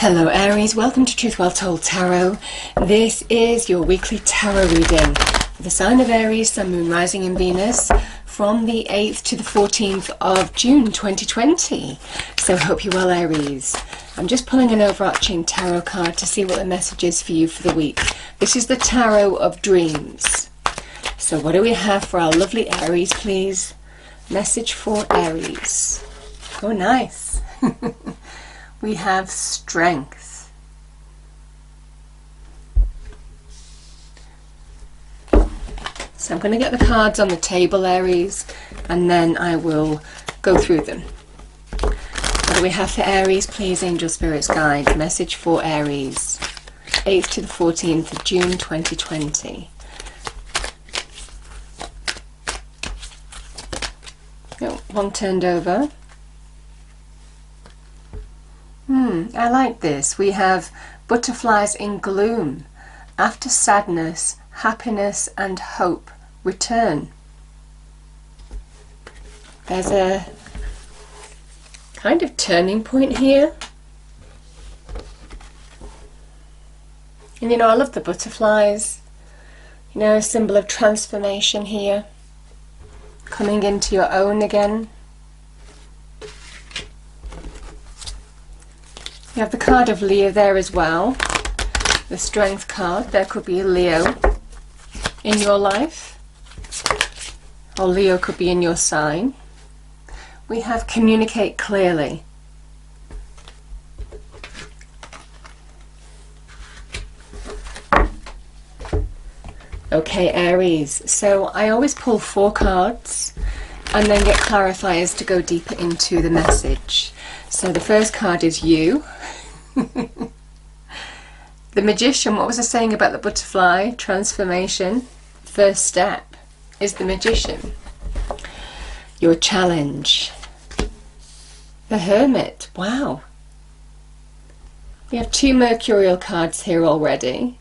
Hello Aries, welcome to Truth Well Told Tarot. This is your weekly tarot reading for the sign of Aries, Sun, Moon, Rising in Venus from the 8th to the 14th of June 2020. So hope you're well, Aries. I'm just pulling an overarching tarot card to see what the message is for you for the week. This is the Tarot of Dreams. So what do we have for our lovely Aries, please? Message for Aries. Oh, nice. We have strength. So I'm going to get the cards on the table, Aries, and then I will go through them. What do we have for Aries, please? Angel Spirits Guide. Message for Aries. 8th to the 14th of June 2020. Oh, one turned over. I like this. We have butterflies in gloom. After sadness, happiness and hope return. There's a kind of turning point here. And you know, I love the butterflies. You know, a symbol of transformation here. Coming into your own again. You have the card of Leo there as well, the Strength card. There could be a Leo in your life, or Leo could be in your sign. We have Communicate Clearly. Okay, Aries, so I always pull 4 cards and then get clarifiers to go deeper into the message. So the first card is you. The Magician. What was I saying about the butterfly? Transformation. First step is the Magician. Your challenge. The Hermit. Wow. We have 2 mercurial cards here already.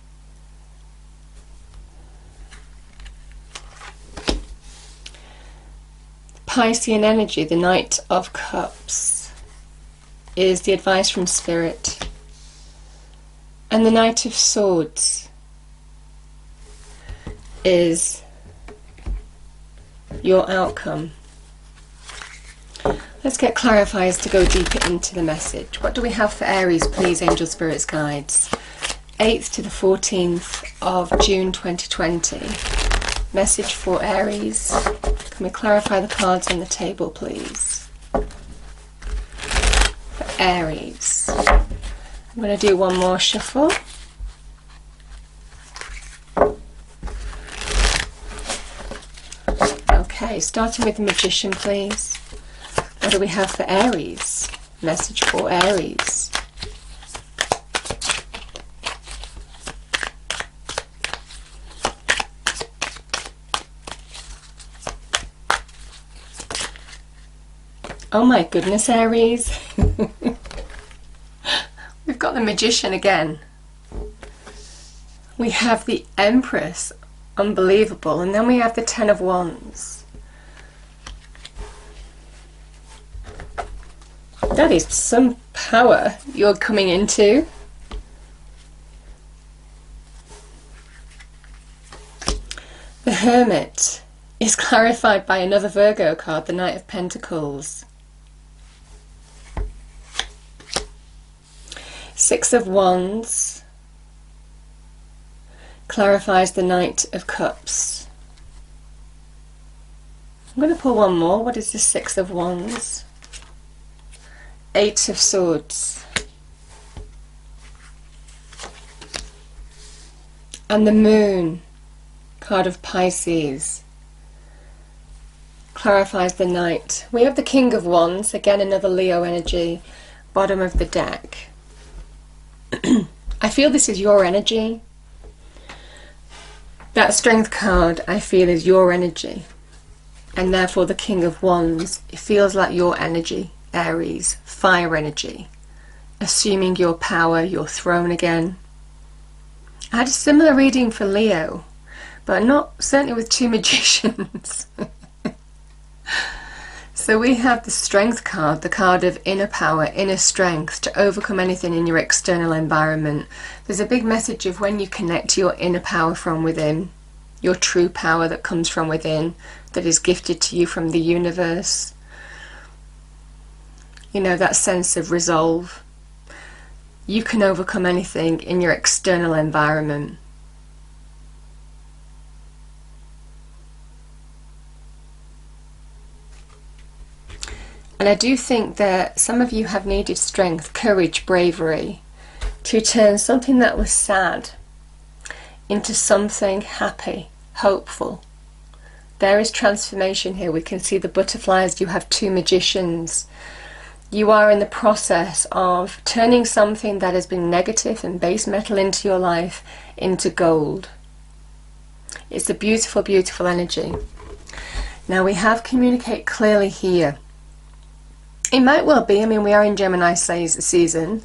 Piscean energy, the Knight of Cups, is the advice from Spirit. And the Knight of Swords is your outcome. Let's get clarifiers to go deeper into the message. What do we have for Aries, please, Angel Spirits Guides? 8th to the 14th of June 2020. Message for Aries. Can we clarify the cards on the table, please? For Aries. I'm going to do one more shuffle. Okay, starting with the Magician, please. What do we have for Aries? Message for Aries. Oh my goodness, Aries. We've got the Magician again. We have the Empress. Unbelievable. And then we have the Ten of Wands. That is some power you're coming into. The Hermit is clarified by another Virgo card, the Knight of Pentacles. 6 of Wands clarifies the Knight of Cups. I'm going to pull one more. What is the 6 of Wands? 8 of Swords. And the Moon, card of Pisces, clarifies the Knight. We have the King of Wands, again another Leo energy, bottom of the deck. I feel this is your energy. That Strength card I feel is your energy, and therefore the King of Wands, it feels like your energy, Aries, fire energy, assuming your power, your throne again. I had a similar reading for Leo, but not certainly with 2 magicians. So we have the Strength card, the card of inner power, inner strength to overcome anything in your external environment. There's a big message of when you connect to your inner power from within, your true power that comes from within, that is gifted to you from the universe. You know, that sense of resolve. You can overcome anything in your external environment. And I do think that some of you have needed strength, courage, bravery to turn something that was sad into something happy, hopeful. There is transformation here. We can see the butterflies. You have two magicians. You are in the process of turning something that has been negative and base metal into your life into gold. It's a beautiful, beautiful energy. Now we have communicate clearly here. It might well be, I mean, we are in Gemini season,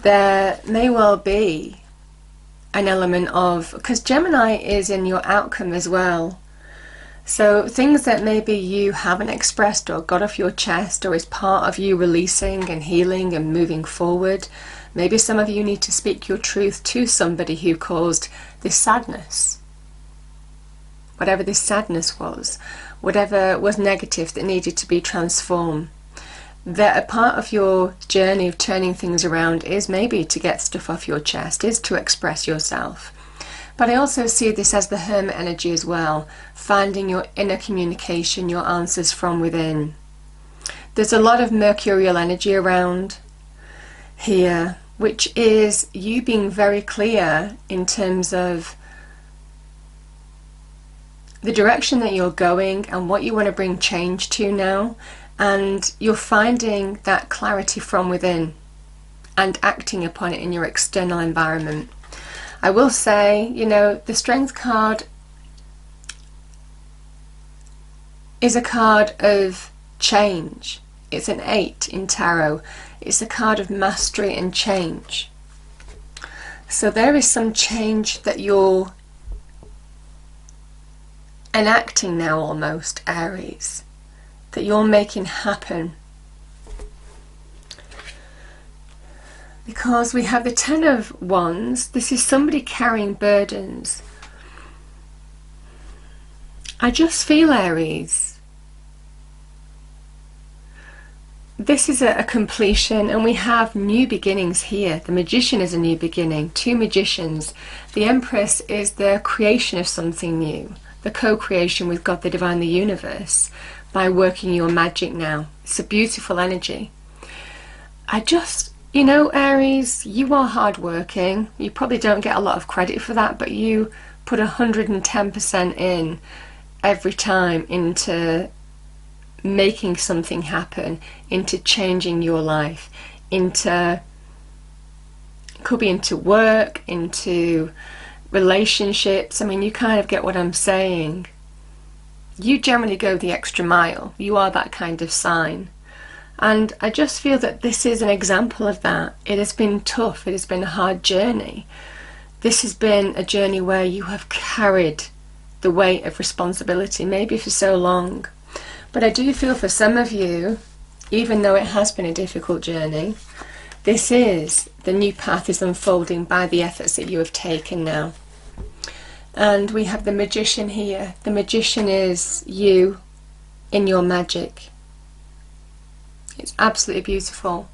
there may well be an element of, because Gemini is in your outcome as well. So things that maybe you haven't expressed or got off your chest or is part of you releasing and healing and moving forward. Maybe some of you need to speak your truth to somebody who caused this sadness. Whatever this sadness was, whatever was negative that needed to be transformed. That a part of your journey of turning things around is maybe to get stuff off your chest, is to express yourself. But I also see this as the Hermit energy as well, finding your inner communication, your answers from within. There's a lot of mercurial energy around here, which is you being very clear in terms of the direction that you're going and what you want to bring change to now. And you're finding that clarity from within and acting upon it in your external environment. I will say, you know, the Strength card is a card of change. It's an 8 in tarot. It's a card of mastery and change. So there is some change that you're enacting now almost, Aries. That you're making happen, because we have the 10 of Wands. This is somebody carrying burdens. I just feel, Aries, this is a completion, and we have new beginnings here. The Magician is a new beginning, two magicians. The Empress is the creation of something new, the co-creation with God, the divine, the universe, by working your magic now. It's a beautiful energy. I just, you know, Aries, you are hardworking. You probably don't get a lot of credit for that, but you put 110% in every time into making something happen, into changing your life, into, could be into work, into relationships. I mean, you kind of get what I'm saying. You generally go the extra mile. You are that kind of sign. And I just feel that this is an example of that. It has been tough. It has been a hard journey. This has been a journey where you have carried the weight of responsibility, maybe for so long. But I do feel for some of you, even though it has been a difficult journey, this is, the new path is unfolding by the efforts that you have taken now. And we have the Magician here. The Magician is you in your magic. It's absolutely beautiful.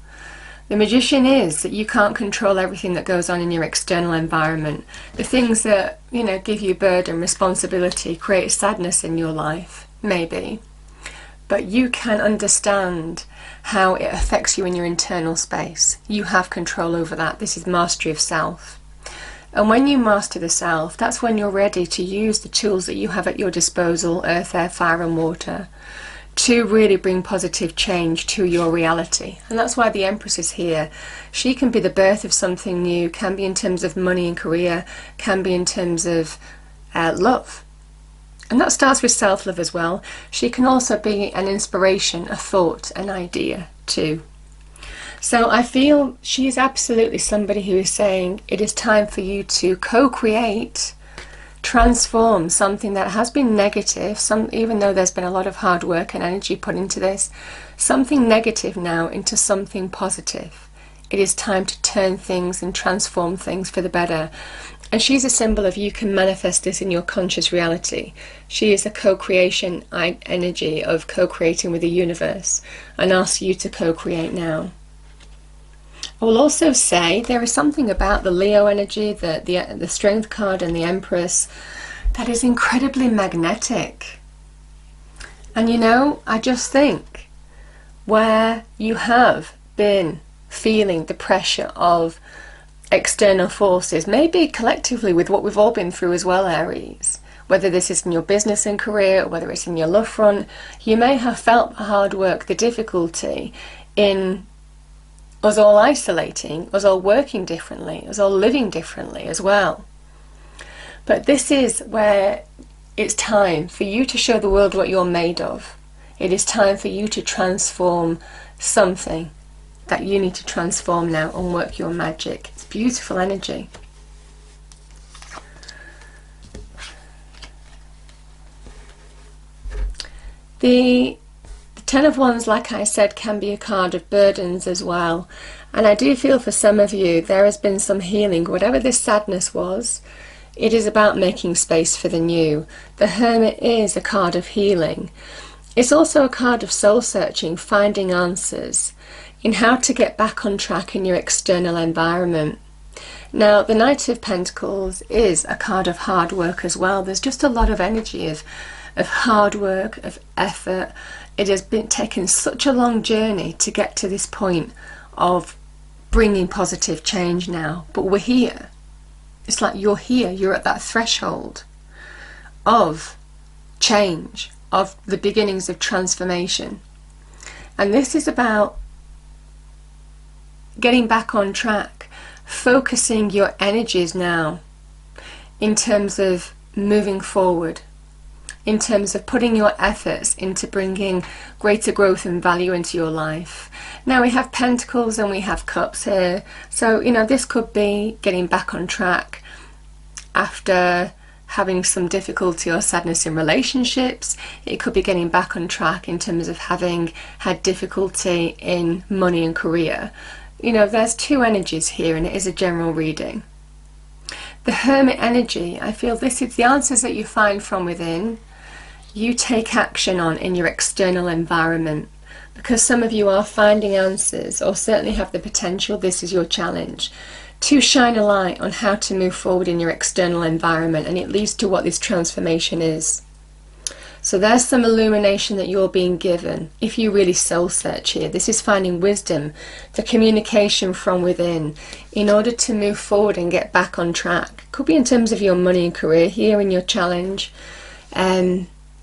The Magician is that you can't control everything that goes on in your external environment. The things that, you know, give you burden, responsibility, create sadness in your life, maybe. But you can understand how it affects you in your internal space. You have control over that. This is mastery of self. And when you master the self, that's when you're ready to use the tools that you have at your disposal, earth, air, fire and water, to really bring positive change to your reality. And that's why the Empress is here. She can be the birth of something new, can be in terms of money and career, can be in terms of love. And that starts with self-love as well. She can also be an inspiration, a thought, an idea too. So I feel she is absolutely somebody who is saying it is time for you to co-create transform something that has been negative, even though there's been a lot of hard work and energy put into this, something negative now into something positive. It is time to turn things and transform things for the better. And she's a symbol of you can manifest this in your conscious reality. She is a co-creation energy of co-creating with the universe, and asks you to co-create now. I will also say there is something about the Leo energy, the Strength card and the Empress, that is incredibly magnetic. And you know, I just think where you have been feeling the pressure of external forces, maybe collectively with what we've all been through as well, Aries, whether this is in your business and career or whether it's in your love front, you may have felt the hard work, the difficulty in us all isolating, us all working differently, us all living differently as well. But this is where it's time for you to show the world what you're made of. It is time for you to transform something that you need to transform now and work your magic. It's beautiful energy. The Ten of Wands, like I said, can be a card of burdens as well. And I do feel for some of you there has been some healing. Whatever this sadness was, it is about making space for the new. The Hermit is a card of healing. It's also a card of soul searching, finding answers in how to get back on track in your external environment. Now, the Knight of Pentacles is a card of hard work as well. There's just a lot of energy of hard work, of effort. It has been taken such a long journey to get to this point of bringing positive change now. But we're here. It's like you're here. You're at that threshold of change, of the beginnings of transformation. And this is about getting back on track, focusing your energies now in terms of moving forward, in terms of putting your efforts into bringing greater growth and value into your life. Now we have Pentacles and we have Cups here, so you know, this could be getting back on track after having some difficulty or sadness in relationships. It could be getting back on track in terms of having had difficulty in money and career. You know, there's two energies here and it is a general reading. The Hermit energy, I feel this is the answers that you find from within. You take action on in your external environment, because some of you are finding answers, or certainly have the potential, this is your challenge, to shine a light on how to move forward in your external environment, and it leads to what this transformation is. So there's some illumination that you're being given if you really soul search here. This is finding wisdom, the communication from within, in order to move forward and get back on track. Could be in terms of your money and career here in your challenge.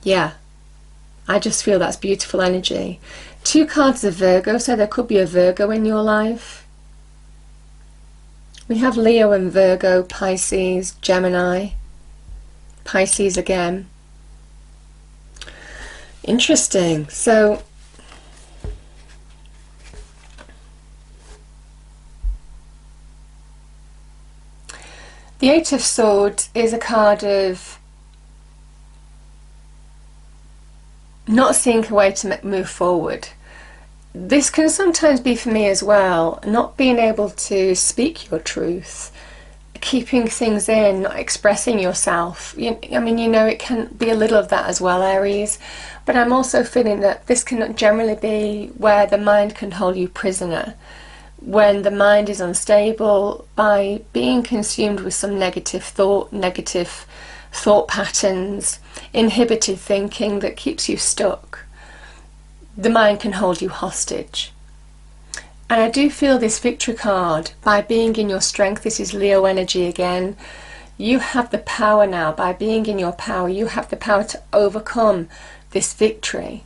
Yeah, I just feel that's beautiful energy. Two cards of Virgo, so there could be a Virgo in your life. We have Leo and Virgo, Pisces, Gemini, Pisces again. Interesting. So the Eight of Swords is a card of not seeing a way to move forward. This can sometimes be for me as well, not being able to speak your truth, keeping things in, not expressing yourself. I mean, you know, it can be a little of that as well, Aries, but I'm also feeling that this can generally be where the mind can hold you prisoner, when the mind is unstable by being consumed with some negative thought patterns, inhibited thinking that keeps you stuck. The mind can hold you hostage. And I do feel this victory card, by being in your strength, this is Leo energy again, you have the power now. By being in your power, you have the power to overcome this victory,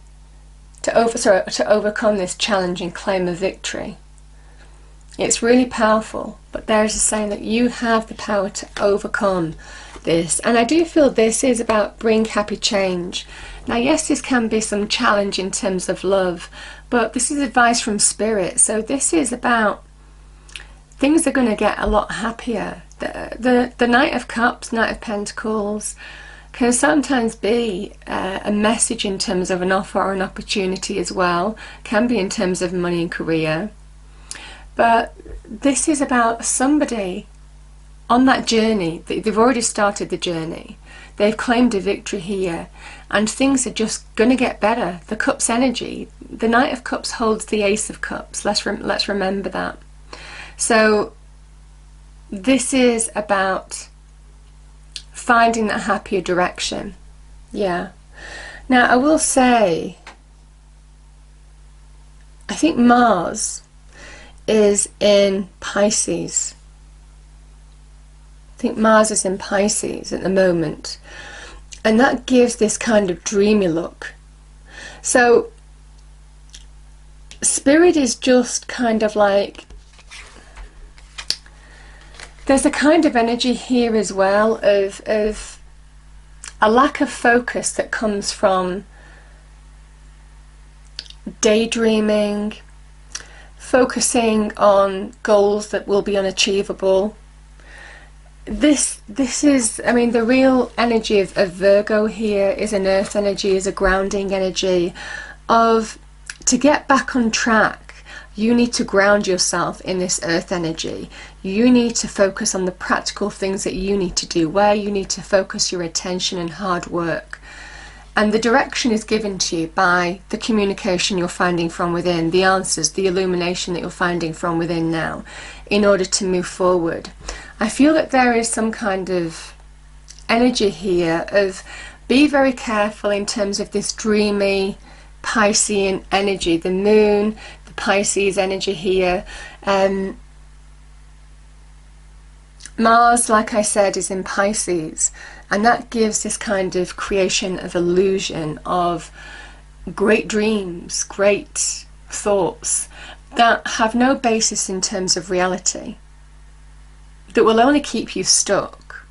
to overcome this challenge and claim a victory. It's really powerful, but there is a saying that you have the power to overcome this. And I do feel this is about bring happy change. Now yes, this can be some challenge in terms of love, but this is advice from Spirit. So this is about things are going to get a lot happier. the Knight of Cups, Knight of Pentacles, can sometimes be a message in terms of an offer or an opportunity as well. Can be in terms of money and career. But this is about somebody on that journey. They've already started the journey. They've claimed a victory here, and things are just going to get better. The Cups energy, the Knight of Cups holds the Ace of Cups. Let's remember that. So this is about finding that happier direction. Yeah. Now I will say, I think Mars is in Pisces. I think Mars is in Pisces at the moment, and that gives this kind of dreamy look. So Spirit is just kind of like, there's a kind of energy here as well of a lack of focus that comes from daydreaming, focusing on goals that will be unachievable. This is, I mean, the real energy of Virgo here is an earth energy, is a grounding energy of, to get back on track, you need to ground yourself in this earth energy. You need to focus on the practical things that you need to do, where you need to focus your attention and hard work. And the direction is given to you by the communication you're finding from within, the answers, the illumination that you're finding from within now, in order to move forward. I feel that there is some kind of energy here of, be very careful in terms of this dreamy Piscean energy, the moon, the Pisces energy here. Mars, like I said, is in Pisces, and that gives this kind of creation of illusion of great dreams, great thoughts that have no basis in terms of reality, that will only keep you stuck.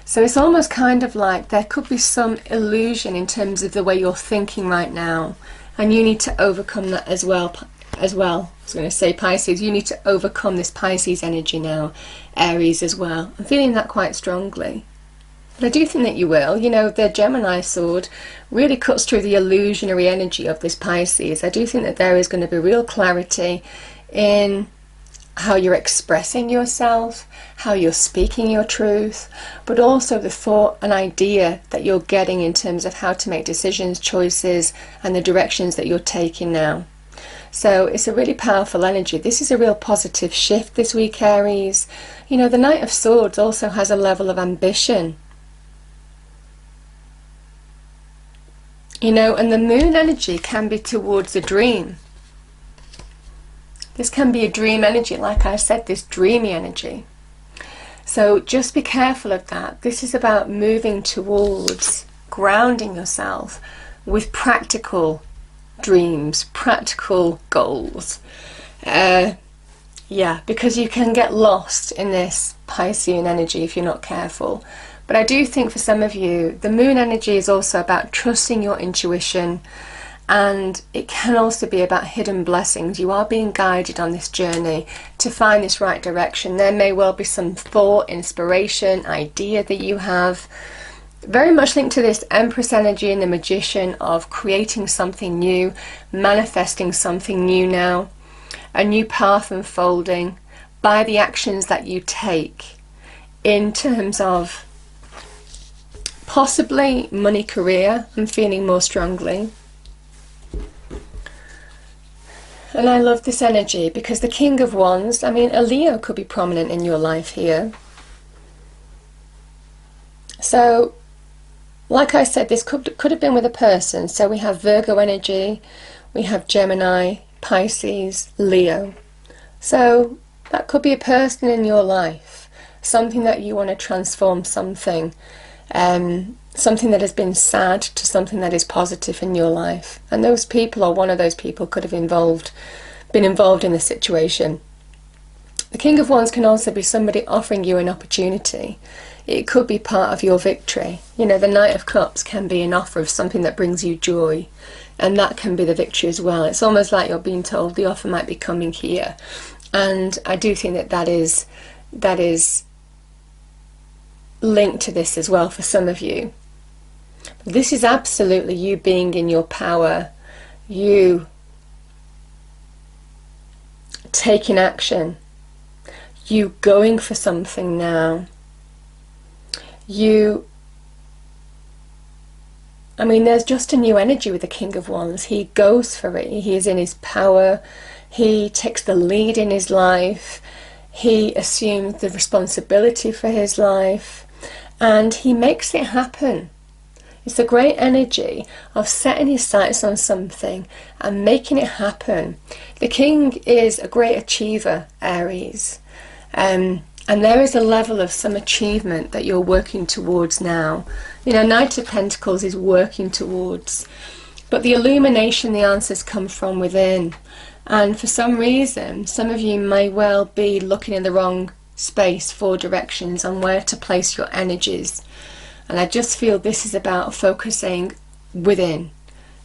So it's almost kind of like there could be some illusion in terms of the way you're thinking right now, and you need to overcome that as well. I was going to say Pisces, you need to overcome this Pisces energy now, Aries as well. I'm feeling that quite strongly. But I do think that you will. You know, the Gemini sword really cuts through the illusionary energy of this Pisces. I do think that there is going to be real clarity in how you're expressing yourself, how you're speaking your truth, but also the thought and idea that you're getting in terms of how to make decisions, choices, and the directions that you're taking now. So it's a really powerful energy. This is a real positive shift this week, Aries. You know, the Knight of Swords also has a level of ambition. You know, and the moon energy can be towards a dream. This can be a dream energy, like I said, this dreamy energy. So just be careful of that. This is about moving towards grounding yourself with practical dreams, practical goals. Yeah, because you can get lost in this Piscean energy if you're not careful. But I do think for some of you, the moon energy is also about trusting your intuition, and it can also be about hidden blessings. You are being guided on this journey to find this right direction. There may well be some thought, inspiration, idea that you have, very much linked to this Empress energy and the Magician of creating something new, manifesting something new now, a new path unfolding by the actions that you take in terms of possibly money, career. I'm feeling more strongly. And I love this energy because the King of Wands, I mean, a Leo could be prominent in your life here. So, like I said, this could have been with a person. So we have Virgo energy, we have Gemini, Pisces, Leo. So that could be a person in your life, something that you want to transform, something that has been sad to something that is positive in your life. And those people, or one of those people, could have been involved in the situation. The King of Wands can also be somebody offering you an opportunity. It could be part of your victory. You know, the Knight of Cups can be an offer of something that brings you joy, and that can be the victory as well. It's almost like you're being told the offer might be coming here, And I do think that that is linked to this as well for some of you. This is absolutely you being in your power, you taking action, you going for something now. I mean, there's just a new energy with the King of Wands. He goes for it. He is in his power. He takes the lead in his life. He assumes the responsibility for his life. And he makes it happen. It's a great energy of setting his sights on something and making it happen. The King is a great achiever, Aries. And there is a level of some achievement that you're working towards now. You know, Knight of Pentacles is working towards. But the illumination, the answers come from within. And for some reason, some of you may well be looking in the wrong space for directions on where to place your energies. And I just feel this is about focusing within.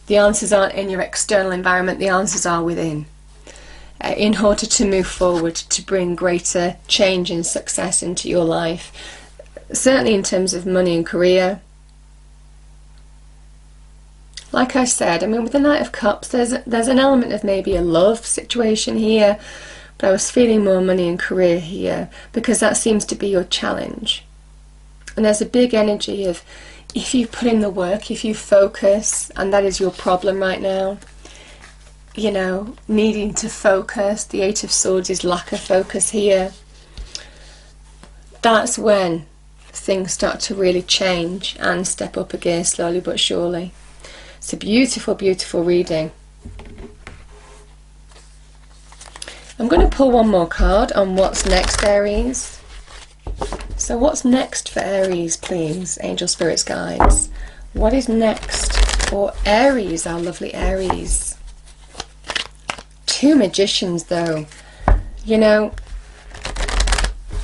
The answers aren't in your external environment, the answers are within. In order to move forward, to bring greater change and success into your life. Certainly in terms of money and career. Like I said, I mean, with the Knight of Cups, there's an element of maybe a love situation here. But I was feeling more money and career here, because that seems to be your challenge. And there's a big energy of, if you put in the work, if you focus, and that is your problem right now, you know, needing to focus. The Eight of Swords is lack of focus here. That's when things start to really change and step up a gear slowly but surely. It's a beautiful, beautiful reading. I'm going to pull one more card on what's next, Aries. So what's next for Aries, please, angel spirits guides? What is next for Aries, our lovely Aries? Two Magicians, though. You know,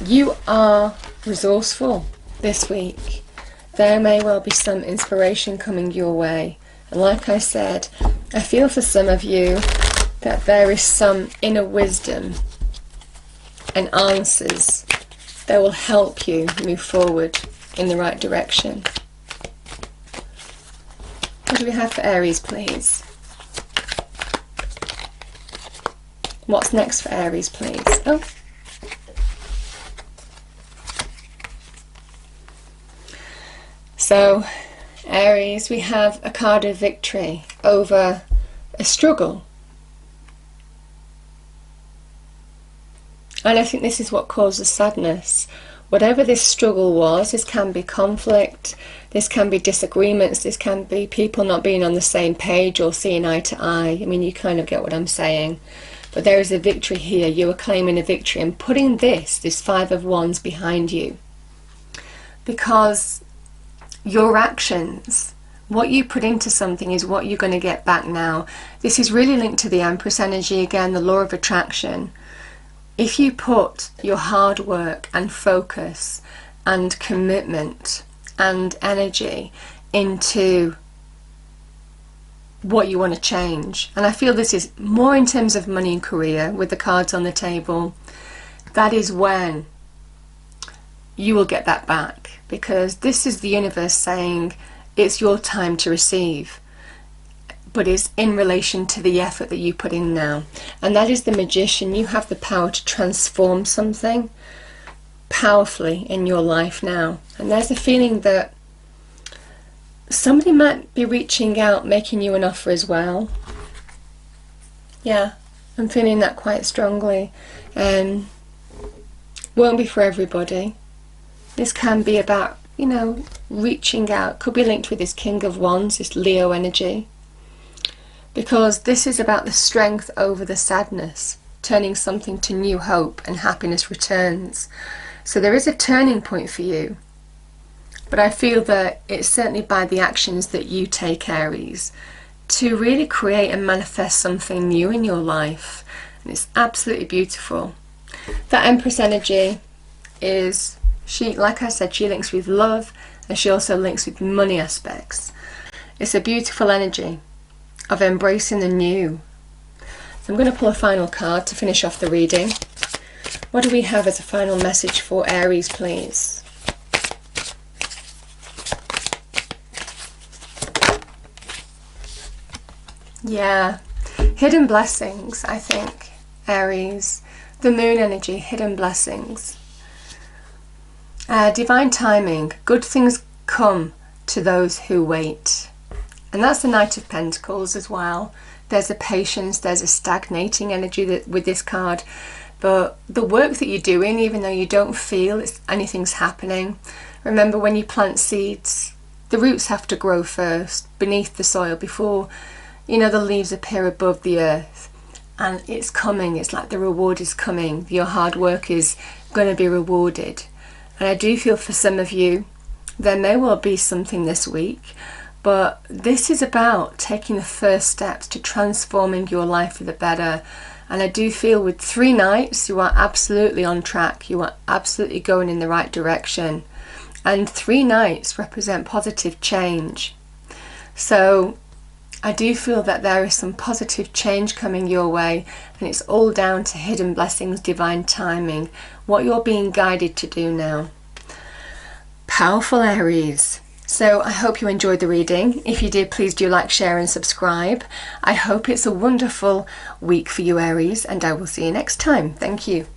you are resourceful this week. There may well be some inspiration coming your way. And like I said, I feel for some of you that there is some inner wisdom and answers that will help you move forward in the right direction. What do we have for Aries, please? What's next for Aries, please? Oh. So, Aries, we have a card of victory over a struggle. And I think this is what causes sadness. Whatever this struggle was, this can be conflict, this can be disagreements, this can be people not being on the same page or seeing eye to eye. I mean, you kind of get what I'm saying. But there is a victory here. You are claiming a victory and putting this Five of Wands behind you. Because your actions, what you put into something is what you're going to get back now. This is really linked to the Empress energy again, the law of attraction. If you put your hard work and focus and commitment and energy into what you want to change, and I feel this is more in terms of money and career with the cards on the table, that is when you will get that back, because this is the universe saying it's your time to receive, but it's in relation to the effort that you put in now. And that is the Magician. You have the power to transform something powerfully in your life now. And there's a feeling that somebody might be reaching out, making you an offer as well. Yeah, I'm feeling that quite strongly. Won't be for everybody. This can be about, you know, reaching out. Could be linked with this King of Wands, this Leo energy. Because this is about the strength over the sadness, turning something to new hope and happiness returns. So there is a turning point for you. But I feel that it's certainly by the actions that you take, Aries, to really create and manifest something new in your life. And it's absolutely beautiful. That Empress energy is, she, like I said, she links with love, and she also links with money aspects. It's a beautiful energy of embracing the new. So I'm going to pull a final card to finish off the reading. What do we have as a final message for Aries, please? Yeah, hidden blessings, I think, Aries. The moon energy, hidden blessings. Divine timing, good things come to those who wait. And that's the Knight of Pentacles as well. There's a patience, there's a stagnating energy with this card. But the work that you're doing, even though you don't feel anything's happening, remember when you plant seeds, the roots have to grow first beneath the soil before, you know, the leaves appear above the earth. And it's coming, it's like the reward is coming. Your hard work is going to be rewarded. And I do feel for some of you, there may well be something this week, but this is about taking the first steps to transforming your life for the better. And I do feel with 3 Knights, you are absolutely on track. You are absolutely going in the right direction. And 3 Knights represent positive change. So I do feel that there is some positive change coming your way, and it's all down to hidden blessings, divine timing, what you're being guided to do now. Powerful, Aries. So I hope you enjoyed the reading. If you did, please do like, share and subscribe. I hope it's a wonderful week for you, Aries, and I will see you next time. Thank you.